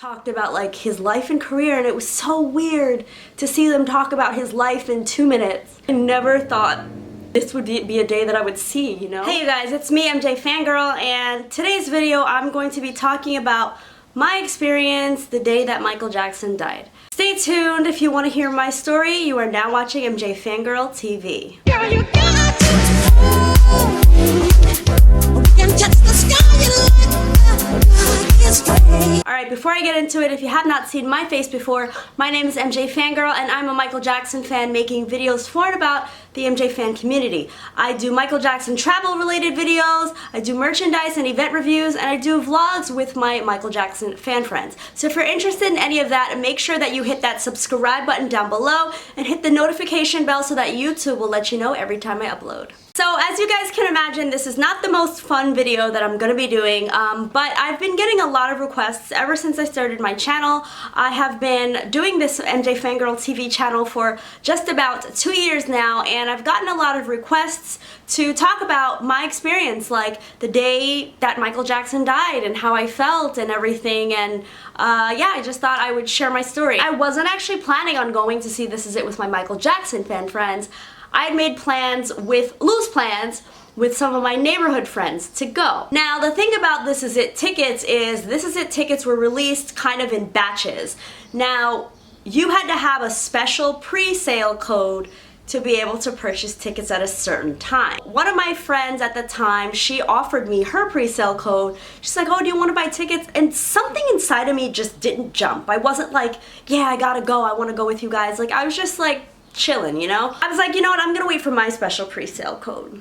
talked about like his life and career, and it was so weird to see them talk about his life in 2 minutes. I never thought this would be a day that I would see, you know? Hey you guys, it's me, MJFANGIRL, and today's video I'm going to be talking about my experience the day that Michael Jackson died. Stay tuned if you want to hear my story. You are now watching MJFANGIRL TV. Girl, you got to know. We can touch the sky and let the is free. Alright, before I get into it, if you have not seen my face before, my name is MJFANGIRL and I'm a Michael Jackson fan making videos for and about the MJ fan community. I do Michael Jackson travel related videos, I do merchandise and event reviews, and I do vlogs with my Michael Jackson fan friends. So if you're interested in any of that, make sure that you hit that subscribe button down below and hit the notification bell so that YouTube will let you know every time I upload. So as you guys can imagine, this is not the most fun video that I'm going to be doing, but I've been getting a lot of requests ever since I started my channel. I have been doing this MJFANGIRL TV channel for just about 2 years now, and I've gotten a lot of requests to talk about my experience, like the day that Michael Jackson died and how I felt and everything, and yeah, I just thought I would share my story. I wasn't actually planning on going to see This Is It with my Michael Jackson fan friends. I had made loose plans with some of my neighborhood friends to go. Now, the thing about This Is It tickets is This Is It tickets were released kind of in batches. Now, you had to have a special pre-sale code to be able to purchase tickets at a certain time. One of my friends at the time, she offered me her pre-sale code. She's like, oh, do you want to buy tickets? And something inside of me just didn't jump. I wasn't like, yeah, I gotta go, I want to go with you guys. Like, I was just like, chilling, you know? I was like, you know what, I'm gonna wait for my special pre-sale code.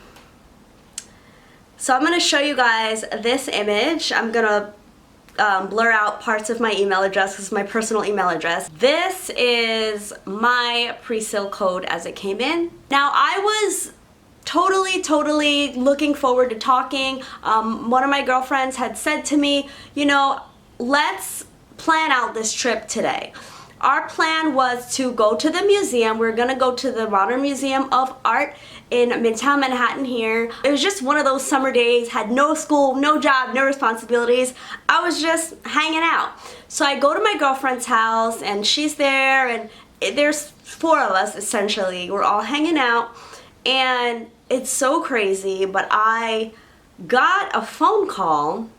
So I'm gonna show you guys this image. I'm gonna blur out parts of my email address. This is my personal email address. This is my pre-sale code as it came in. Now, I was totally looking forward to talking. One of my girlfriends had said to me, you know, let's plan out this trip today. Our plan was to go to the museum. We're gonna go to the Modern Museum of Art in Midtown Manhattan here. It was just one of those summer days, had no school, no job, no responsibilities. I was just hanging out. So I go to my girlfriend's house and she's there, and there's 4 of us essentially. We're all hanging out, and it's so crazy, but I got a phone call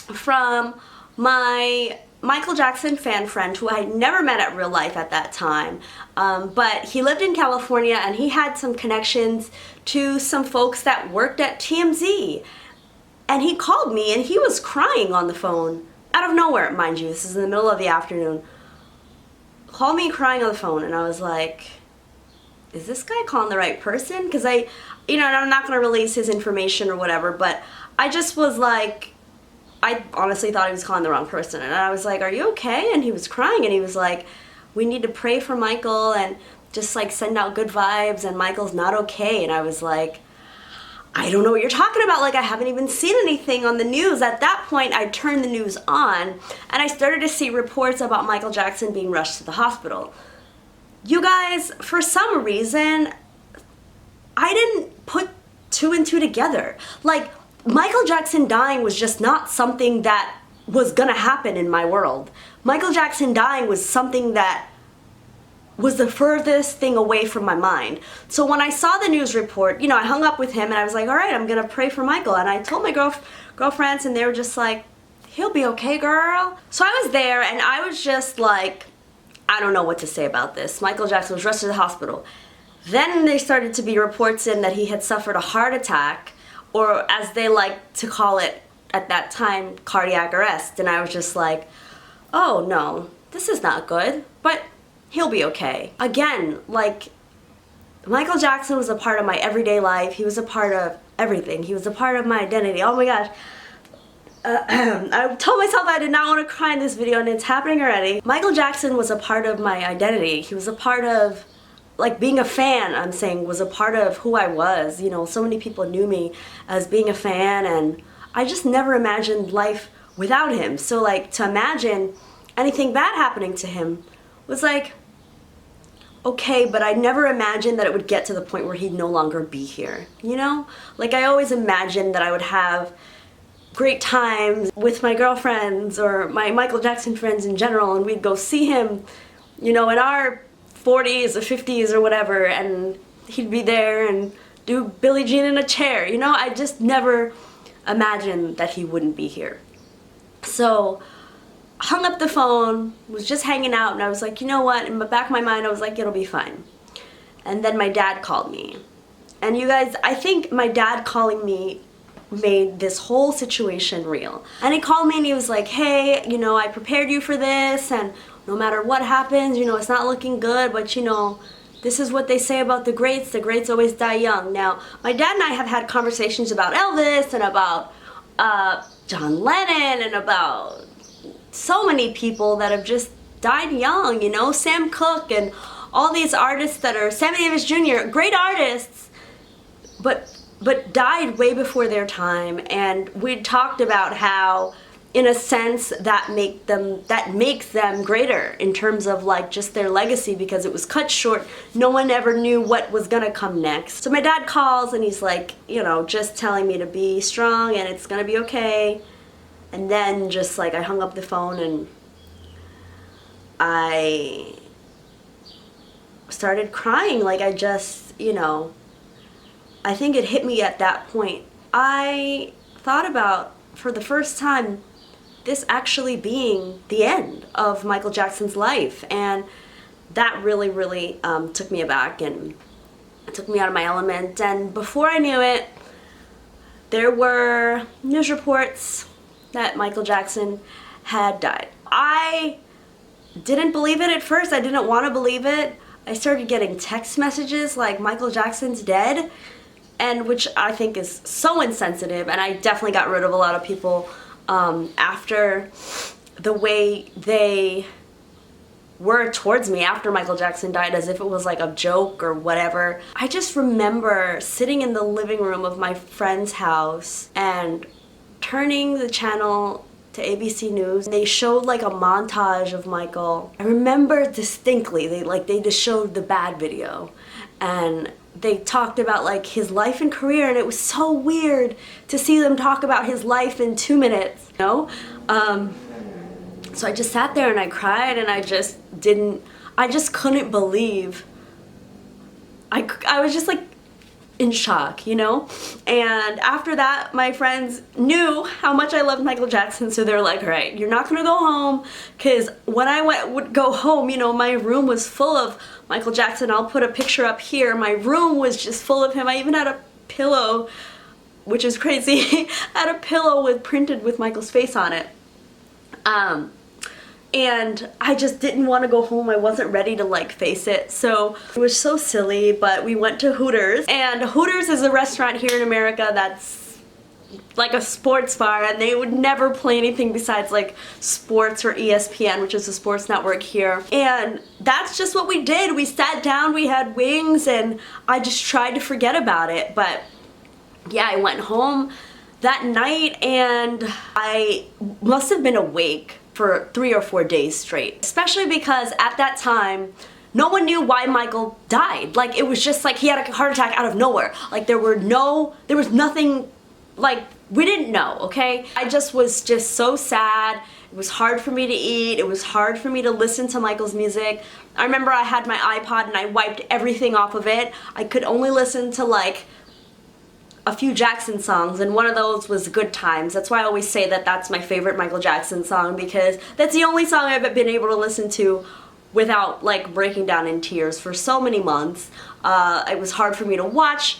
from my Michael Jackson fan friend who I had never met at real life at that time, but he lived in California and he had some connections to some folks that worked at TMZ, and he called me and he was crying on the phone out of nowhere, mind you. This is in the middle of the afternoon. Called me crying on the phone, and I was like, is this guy calling the right person? Because you know, I'm not going to release his information or whatever, but I just was like, I honestly thought he was calling the wrong person, and I was like, are you okay? And he was crying, and he was like, we need to pray for Michael and just like send out good vibes, and Michael's not okay. And I was like, I don't know what you're talking about. Like, I haven't even seen anything on the news. At that point, I turned the news on and I started to see reports about Michael Jackson being rushed to the hospital. You guys, for some reason, I didn't put 2 and 2 together. Like, Michael Jackson dying was just not something that was gonna happen in my world. Michael Jackson dying was something that was the furthest thing away from my mind. So when I saw the news report, you know, I hung up with him and I was like, all right, I'm gonna pray for Michael. And I told my girlfriends, and they were just like, he'll be okay, girl. So I was there and I was just like, I don't know what to say about this. Michael Jackson was rushed to the hospital. Then there started to be reports in that he had suffered a heart attack, or as they like to call it at that time, cardiac arrest. And I was just like, oh no, this is not good, but he'll be okay. Again, like, Michael Jackson was a part of my everyday life. He was a part of everything. He was a part of my identity. Oh my gosh. I told myself I did not want to cry in this video, and it's happening already. Michael Jackson was a part of my identity. He was a part of, like, being a fan, I'm saying, was a part of who I was. You know, so many people knew me as being a fan, and I just never imagined life without him. So, like, to imagine anything bad happening to him was like, okay, but I never imagined that it would get to the point where he'd no longer be here, you know? Like, I always imagined that I would have great times with my girlfriends or my Michael Jackson friends in general, and we'd go see him, you know, in our 40s or 50s or whatever, and he'd be there and do Billie Jean in a chair. You know, I just never imagined that he wouldn't be here. So hung up the phone, was just hanging out, and I was like, you know what, in the back of my mind I was like, it'll be fine. And then my dad called me. And you guys, I think my dad calling me made this whole situation real. And he called me and he was like, hey, you know, I prepared you for this, and no matter what happens, you know, it's not looking good, but you know, this is what they say about the greats always die young. Now, my dad and I have had conversations about Elvis and about John Lennon and about so many people that have just died young, you know, Sam Cooke and all these artists that are, Sammy Davis Jr., great artists, but died way before their time. And we talked about how, in a sense, that makes them greater in terms of like just their legacy, because it was cut short. No one ever knew what was gonna come next. So my dad calls and he's like, you know, just telling me to be strong and it's gonna be okay. And then just like I hung up the phone and I started crying. Like I just, you know, I think it hit me at that point. I thought about, for the first time, this actually being the end of Michael Jackson's life, and that really, really took me aback and took me out of my element. And before I knew it, there were news reports that Michael Jackson had died. I didn't believe it at first. I didn't want to believe it. I started getting text messages like, Michael Jackson's dead, and which I think is so insensitive, and I definitely got rid of a lot of people after the way they were towards me after Michael Jackson died, as if it was like a joke or whatever. I just remember sitting in the living room of my friend's house and turning the channel to ABC News. They showed like a montage of Michael. I remember distinctly, they just showed the bad video, and they talked about like his life and career, and it was so weird to see them talk about his life in 2 minutes, you know? So I just sat there and I cried, and I just couldn't believe. I was just like in shock, you know? And after that, my friends knew how much I loved Michael Jackson, so they're like, all right, you're not gonna go home, because when I would go home, you know, my room was full of Michael Jackson. I'll put a picture up here. My room was just full of him. I even had a pillow, which is crazy, I had a pillow printed with Michael's face on it. And I just didn't want to go home. I wasn't ready to like face it. So it was so silly, but we went to Hooters. And Hooters is a restaurant here in America that's like a sports bar, and they would never play anything besides like sports or ESPN, which is a sports network here. And that's just what we did. We sat down, we had wings, and I just tried to forget about it. But yeah, I went home that night and I must have been awake for 3 or 4 days straight, especially because at that time no one knew why Michael died. Like, it was just like he had a heart attack out of nowhere. Like, there was nothing, like, we didn't know, okay? I just was so sad. It was hard for me to eat. It was hard for me to listen to Michael's music. I remember I had my iPod and I wiped everything off of it. I could only listen to like a few Jackson songs, and one of those was Good Times. That's why I always say that that's my favorite Michael Jackson song, because that's the only song I've been able to listen to without like breaking down in tears for so many months. It was hard for me to watch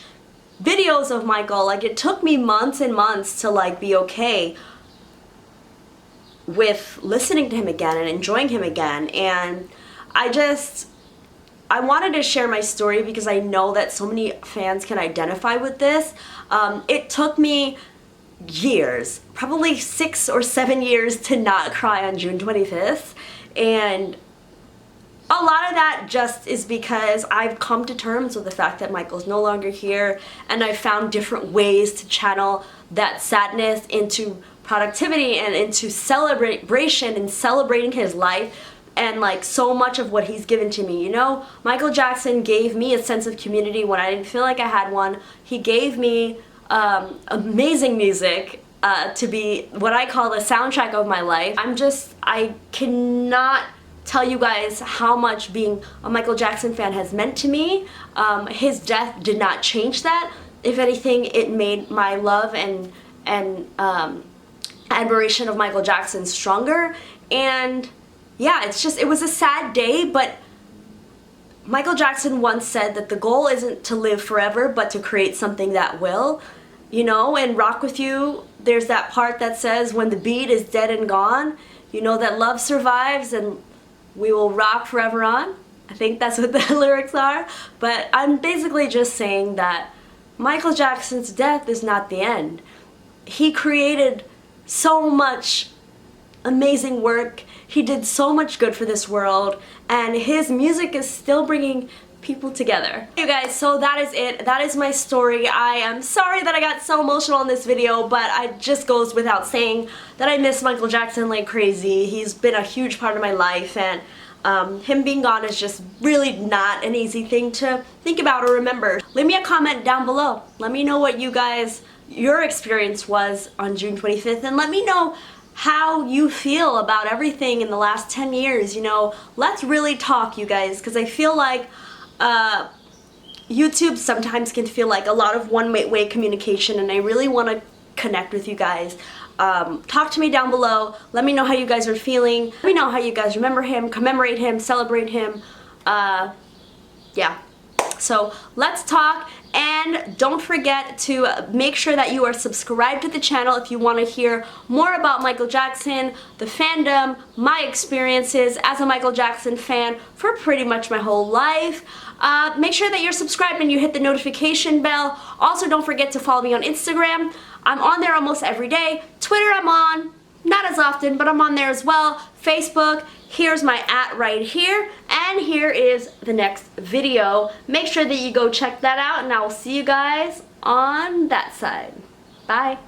videos of Michael. Like, it took me months and months to like be okay with listening to him again and enjoying him again. And I wanted to share my story because I know that so many fans can identify with this. It took me years, probably 6 or 7 years, to not cry on June 25th. And a lot of that just is because I've come to terms with the fact that Michael's no longer here, and I've found different ways to channel that sadness into productivity and into celebration and celebrating his life. And like so much of what he's given to me, you know, Michael Jackson gave me a sense of community when I didn't feel like I had one. He gave me amazing music, to be what I call the soundtrack of my life. I cannot tell you guys how much being a Michael Jackson fan has meant to me. His death did not change that. If anything, it made my love and admiration of Michael Jackson stronger. And yeah, it was a sad day, but Michael Jackson once said that the goal isn't to live forever, but to create something that will. You know, in Rock With You, there's that part that says, when the beat is dead and gone, you know that love survives and we will rock forever on. I think that's what the lyrics are. But I'm basically just saying that Michael Jackson's death is not the end. He created so much amazing work. He did so much good for this world, and his music is still bringing people together. You guys, so that is it. That is my story. I am sorry that I got so emotional in this video, but it just goes without saying that I miss Michael Jackson like crazy. He's been a huge part of my life, and him being gone is just really not an easy thing to think about or remember. Leave me a comment down below. Let me know what your experience was on June 25th, and let me know how you feel about everything in the last 10 years. You know, let's really talk, you guys, because I feel like YouTube sometimes can feel like a lot of one-way communication, and I really want to connect with you guys. Talk to me down below. Let me know how you guys are feeling. Let me know how you guys remember him, commemorate him, celebrate him. Yeah. So let's talk, and don't forget to make sure that you are subscribed to the channel if you want to hear more about Michael Jackson, the fandom, my experiences as a Michael Jackson fan for pretty much my whole life. Make sure that you're subscribed and you hit the notification bell. Also, don't forget to follow me on Instagram. I'm on there almost every day. Twitter I'm on, not as often, but I'm on there as well. Facebook, here's my @ right here, and here is the next video. Make sure that you go check that out, and I will see you guys on that side. Bye.